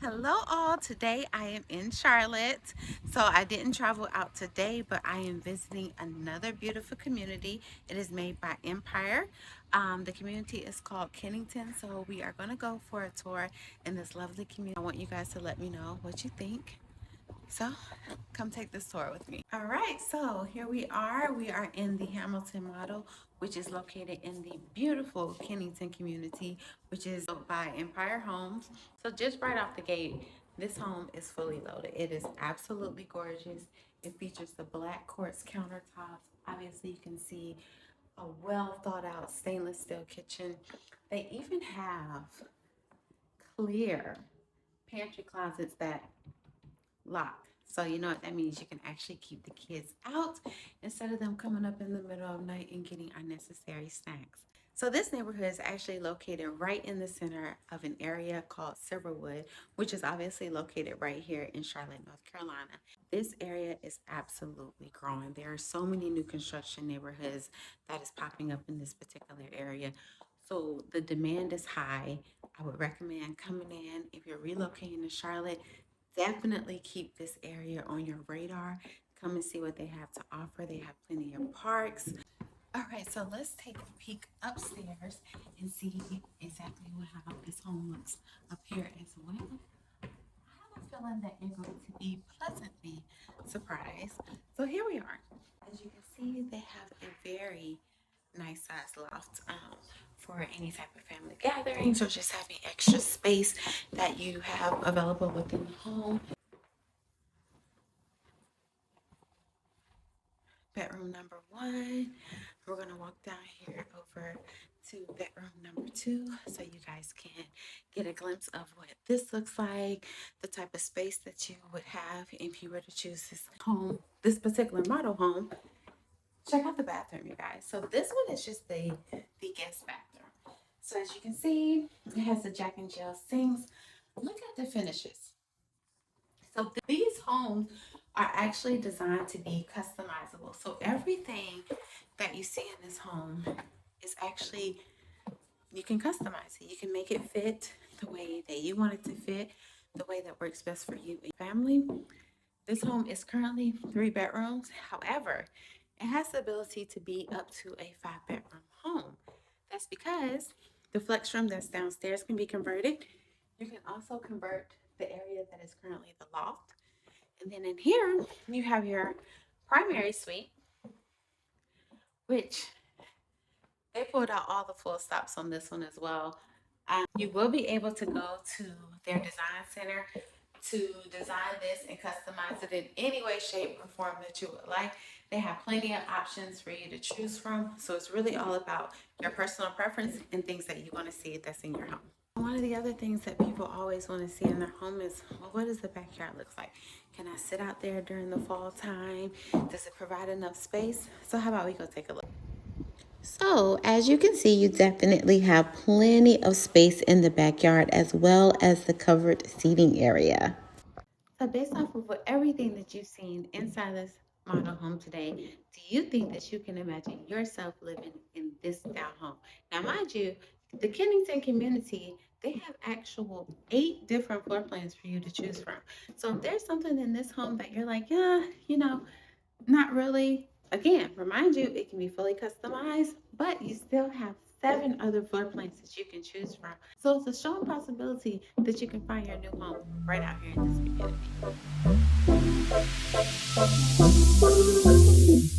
Hello all, today I am in Charlotte. So I didn't travel out today, but I am visiting another beautiful community. It is made by Empire. The community is called Kennington, so we are going to go for a tour in this lovely community. I want you guys to let me know what you think. So come take this tour with me. All right, so here we are. We are in the Hamilton model, which is located in the beautiful Kennington community, which is built by Empire Homes. So just right off the gate, this home is fully loaded. It is absolutely gorgeous. It features the black quartz countertops. Obviously, you can see a well thought out stainless steel kitchen. They even have clear pantry closets that lock. So you know what that means. You can actually keep the kids out instead of them coming up in the middle of the night and getting unnecessary snacks. So this neighborhood is actually located right in the center of an area called Silverwood, which is obviously located right here in Charlotte, North Carolina. This area is absolutely growing. There are so many new construction neighborhoods that is popping up in this particular area. So the demand is high. I would recommend coming in if you're relocating to Charlotte. Definitely keep this area on your radar. Come and see what they have to offer. They have plenty of parks. All right, so let's take a peek upstairs and see exactly how this home looks up here as well. I have a feeling that you're going to be pleasantly surprised. So here we are. As you can see, they have a very nice size loft for any type of family gatherings or just having extra space that you have available within the home. Bedroom number one. We're gonna walk down here over to bedroom number two so you guys can get a glimpse of what this looks like, the type of space that you would have if you were to choose this home, this particular model home. Check out the bathroom, you guys. So this one is just the guest bathroom. So as you can see, it has the Jack and Jill sinks. Look at the finishes. So these homes are actually designed to be customizable. So everything that you see in this home is actually, you can customize it. You can make it fit the way that you want it to fit, the way that works best for you and your family. This home is currently 3 bedrooms. However, it has the ability to be up to a 5-bedroom home. That's because the flex room that's downstairs can be converted. You can also convert the area that is currently the loft. And then in here, you have your primary suite, which they pulled out all the full stops on this one as well. You will be able to go to their design center to design this and customize it in any way, shape, or form that you would like. They have plenty of options for you to choose from. So it's really all about your personal preference and things that you want to see that's in your home. One of the other things that people always want to see in their home is, well, what does the backyard look like? Can I sit out there during the fall time? Does it provide enough space? So how about we go take a look? So, as you can see, you definitely have plenty of space in the backyard as well as the covered seating area. So, based off of everything that you've seen inside this model home today, do you think that you can imagine yourself living in this style home? Now, mind you, the Kennington community, they have actual 8 different floor plans for you to choose from. So, if there's something in this home that you're like, yeah, not really. Again, remind you, it can be fully customized, but you still have 7 other floor plans that you can choose from. So it's a strong possibility that you can find your new home right out here in this community.